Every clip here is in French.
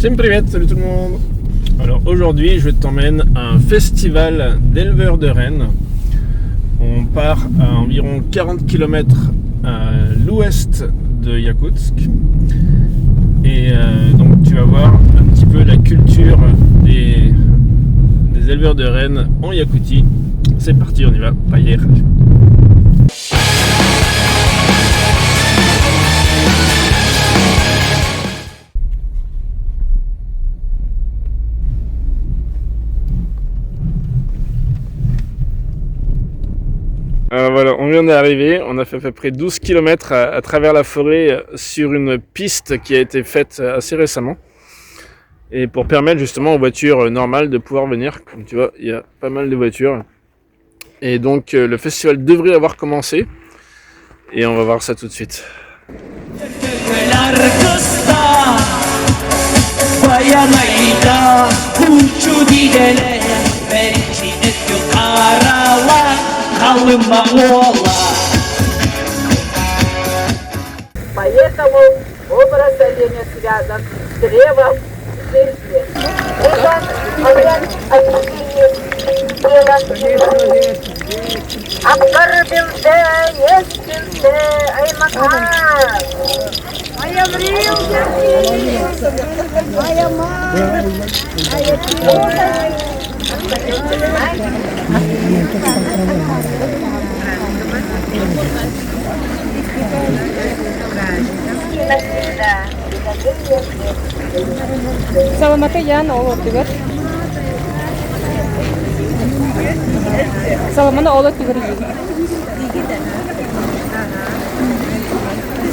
Всем привет, salut tout le monde. Alors aujourd'hui je t'emmène à un festival d'éleveurs de rennes. On part à environ 40 km à l'ouest de Yakoutsk. Et donc tu vas voir un petit peu la culture des éleveurs de rennes en Yakoutie. C'est parti, on y va, поехали. Voilà, on vient d'arriver, on a fait à peu près 12 km à travers la forêt sur une piste qui a été faite assez récemment. Et pour permettre justement aux voitures normales de pouvoir venir, comme tu vois, il y a pas mal de voitures. Et donc le festival devrait avoir commencé. Et on va voir ça tout de suite. Поэтому образ оленя связан с древом жизни. Это обряд очищения тела. Абгарбилде, естинде, аймакар. Моя время, моя мама, моя тетя. Саламаты ян олот дигер. Саламаны олот дигер.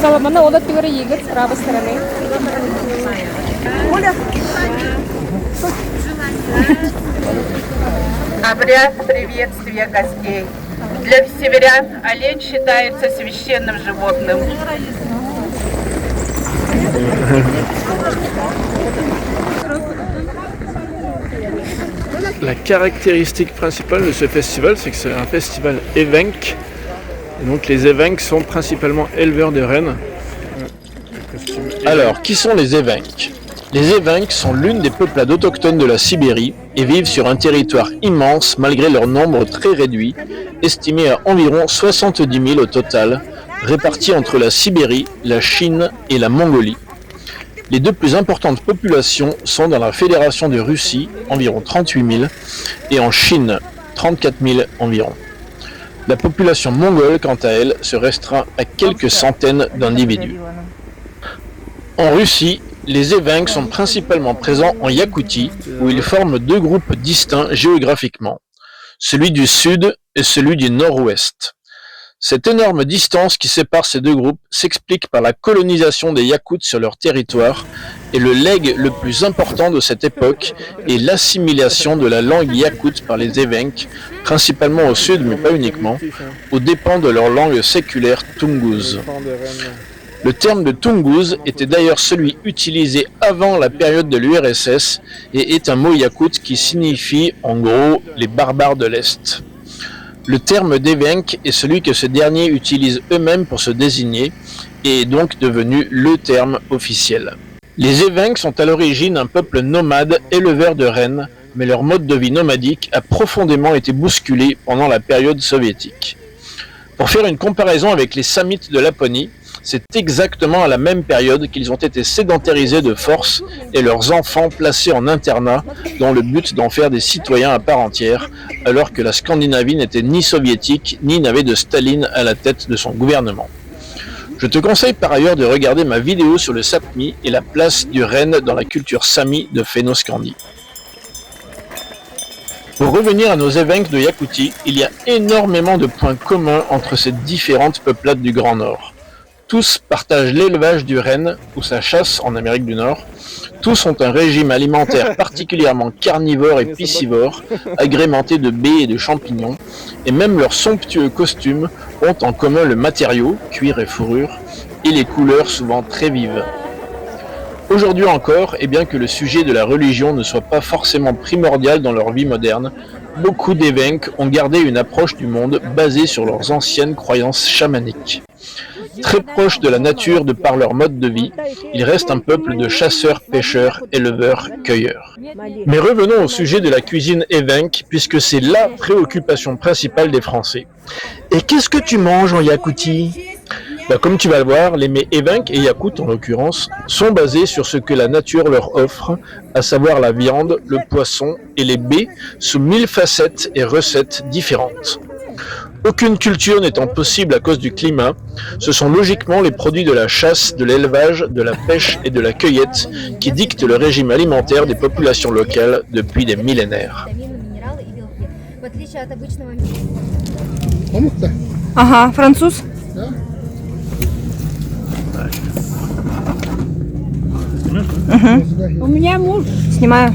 Саламаны олот дигер егет с правой стороны. Обряд приветствия гостей. Для северян олень считается священным животным. La caractéristique principale de ce festival, c'est que c'est un festival évenk. Et donc les évenks sont principalement éleveurs de rennes. Alors, qui sont les évenks ? Les évenks sont l'une des peuplades autochtones de la Sibérie et vivent sur un territoire immense malgré leur nombre très réduit, estimé à environ 70 000 au total, répartis entre la Sibérie, la Chine et la Mongolie. Les deux plus importantes populations sont dans la Fédération de Russie, environ 38 000, et en Chine, 34 000 environ. La population mongole, quant à elle, se restreint à quelques centaines d'individus. En Russie, les évenks sont principalement présents en Yakoutie, où ils forment deux groupes distincts géographiquement, celui du sud et celui du nord-ouest. Cette énorme distance qui sépare ces deux groupes s'explique par la colonisation des Yakoutes sur leur territoire, et le legs le plus important de cette époque est l'assimilation de la langue yakoute par les évenks, principalement au sud mais pas uniquement, aux dépens de leur langue séculaire toungouse. Le terme de toungouse était d'ailleurs celui utilisé avant la période de l'URSS et est un mot yakoute qui signifie en gros les barbares de l'Est. Le terme d'évenk est celui que ces derniers utilisent eux-mêmes pour se désigner et est donc devenu le terme officiel. Les évenks sont à l'origine un peuple nomade éleveur de rennes, mais leur mode de vie nomadique a profondément été bousculé pendant la période soviétique. Pour faire une comparaison avec les Samites de Laponie, c'est exactement à la même période qu'ils ont été sédentarisés de force et leurs enfants placés en internat dans le but d'en faire des citoyens à part entière, alors que la Scandinavie n'était ni soviétique ni n'avait de Staline à la tête de son gouvernement. Je te conseille par ailleurs de regarder ma vidéo sur le Sapmi et la place du renne dans la culture Sami de Fennoscandi. Pour revenir à nos évenks de Yakoutie, il y a énormément de points communs entre ces différentes peuplades du Grand Nord. Tous partagent l'élevage du renne ou sa chasse en Amérique du Nord. Tous ont un régime alimentaire particulièrement carnivore et piscivore, agrémenté de baies et de champignons, et même leurs somptueux costumes ont en commun le matériau, cuir et fourrure, et les couleurs souvent très vives. Aujourd'hui encore, et bien que le sujet de la religion ne soit pas forcément primordial dans leur vie moderne, beaucoup d'évenks ont gardé une approche du monde basée sur leurs anciennes croyances chamaniques. Très proche de la nature de par leur mode de vie, ils restent un peuple de chasseurs, pêcheurs, éleveurs, cueilleurs. Mais revenons au sujet de la cuisine évenque, puisque c'est la préoccupation principale des Français. Et qu'est-ce que tu manges en Yakoutie ? Comme tu vas le voir, les mets évenques et yakoutes en l'occurrence sont basés sur ce que la nature leur offre, à savoir la viande, le poisson et les baies sous 1000 facettes et recettes différentes. Aucune culture n'étant possible à cause du climat, ce sont logiquement les produits de la chasse, de l'élevage, de la pêche et de la cueillette qui dictent le régime alimentaire des populations locales depuis des millénaires. Ага, француз. Снимаю.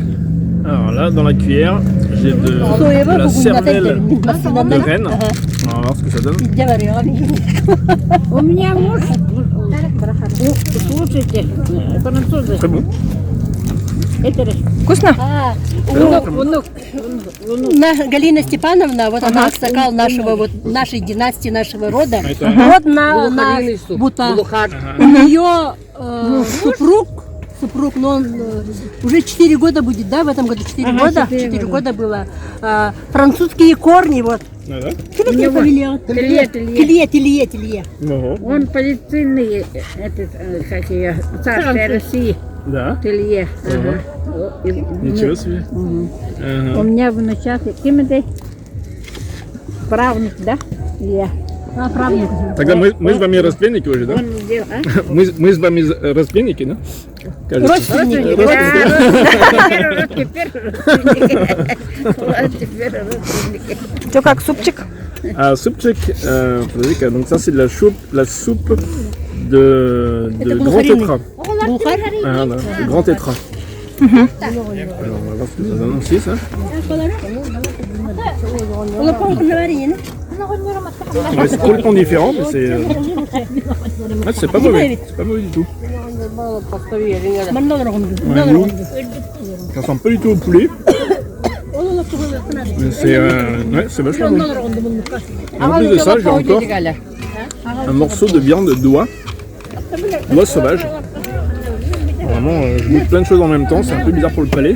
Alors là, dans la cuillère, j'ai de la cervelle de renne. On va voir ce que ça donne. У меня муж, слушайте, французы. Très bon. Вкусно? Галина Степановна, вот она аксакал нашей династии, нашего рода. Вот на Бута. У нее супруг, но он уже 4 года будет, да, в этом году 4 года? 4 года было. Французские корни, вот. Телье. Он полицейный, как ее, царская Россия. Да. Телье. Ничего себе. У меня внучат, правнук, да? Илья. Правильно. Тогда мы с вами разбойники уже, да? Он сделал, а? Мы с вами разбойники, да? Кажется. Родственники. Теперь родственники. Что, как супчик? Ah, soupчик, подожди-ка, donc ça c'est de la soupe de grand tétra. Ah, là, de grand tétra. Alors on va voir ce que ça donne aussi, ça. Ouais, c'est complètement différent, mais c'est pas mauvais. C'est pas mauvais du tout. Ça ressemble pas du tout au poulet. Mais c'est vachement bon. Et en plus de ça, j'ai encore un morceau de viande d'oie sauvage. Vraiment, je goûte plein de choses en même temps, c'est un peu bizarre pour le palais.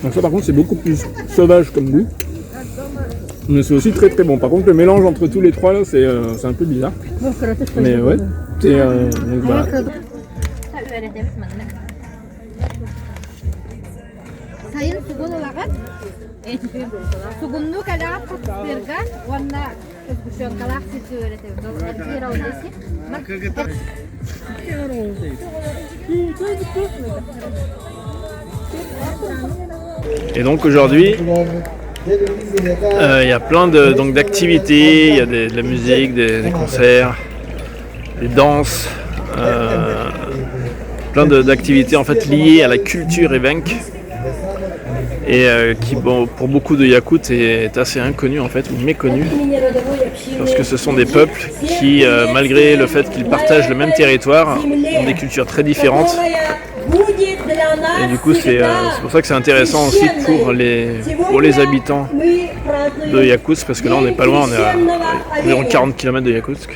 Donc ça par contre c'est beaucoup plus sauvage comme goût. Mais c'est aussi très très bon. Par contre le mélange entre tous les trois là c'est un peu bizarre. Mais ouais, c'est donc voilà. Sayın Sugun olarak Sugunlu kalak Berga Wanna Özgüşön kalak sizi öğretiyorum. Et donc aujourd'hui il y a plein d'activités, il y a de la musique, des concerts, des danses, plein d'activités en fait liées à la culture évenque et qui pour beaucoup de Yakoutes est assez inconnu en fait ou méconnu parce que ce sont des peuples qui malgré le fait qu'ils partagent le même territoire ont des cultures très différentes. Et du coup c'est pour ça que c'est intéressant aussi pour les habitants de Yakoutsk parce que là on n'est pas loin, on est à environ 40 km de Yakoutsk.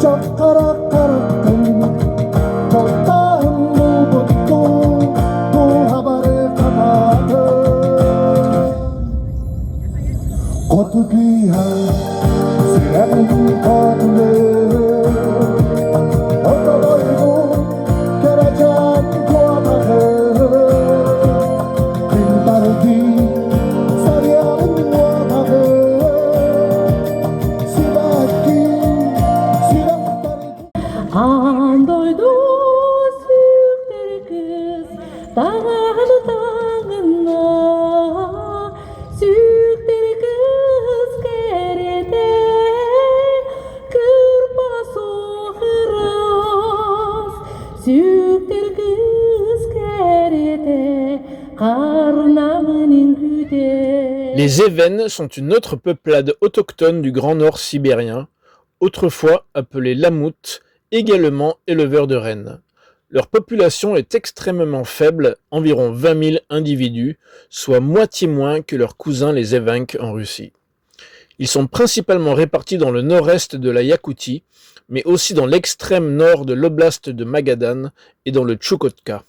Çok kara kara Les Évènes sont une autre peuplade autochtone du Grand Nord sibérien, autrefois appelée Lamout, également éleveurs de rennes. Leur population est extrêmement faible, environ 20 000 individus, soit moitié moins que leurs cousins les Evenks en Russie. Ils sont principalement répartis dans le nord-est de la Yakoutie, mais aussi dans l'extrême nord de l'oblast de Magadan et dans le Tchoukotka.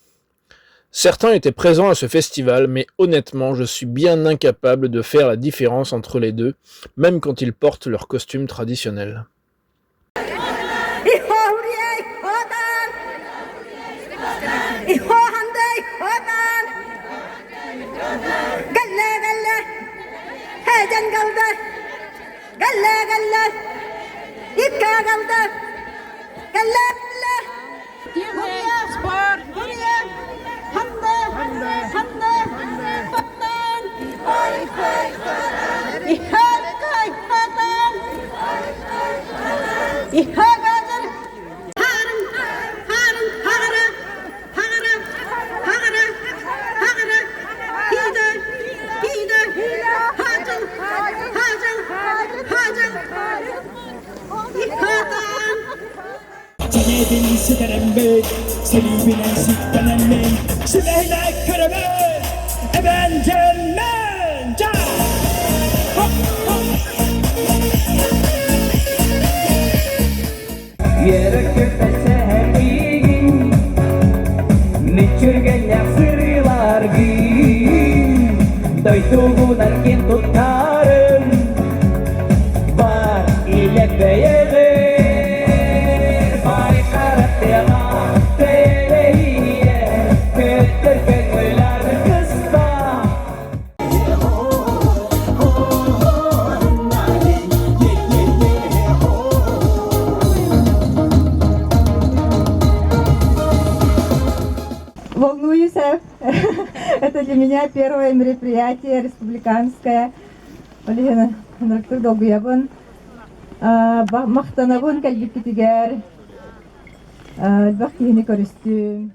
Certains étaient présents à ce festival, mais honnêtement, je suis bien incapable de faire la différence entre les deux, même quand ils portent leurs costumes traditionnels. Волнуюсь. Это для меня первое мероприятие республиканское. Олег Андрактур Долгуябын. Мақтанабын кәлбекетігер. Бақиыны көрістім.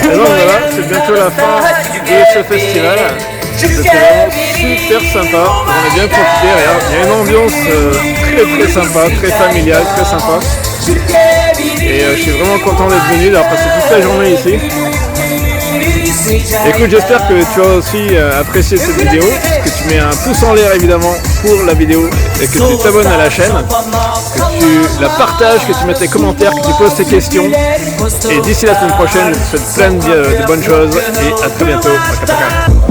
Et donc voilà, c'est bientôt la fin de ce festival. C'était vraiment super sympa, on a bien profité, regarde, il y a une ambiance très sympa, très familiale, très sympa. Et je suis vraiment content d'être venu, d'avoir passé toute la journée ici. Écoute, j'espère que tu as aussi apprécié cette vidéo, que tu mets un pouce en l'air évidemment pour la vidéo et que tu t'abonnes à la chaîne, que tu la partages, que tu mettes tes commentaires, que tu poses tes questions. Et d'ici la semaine prochaine, je te souhaite plein de bonnes choses et à très bientôt. Paka paka.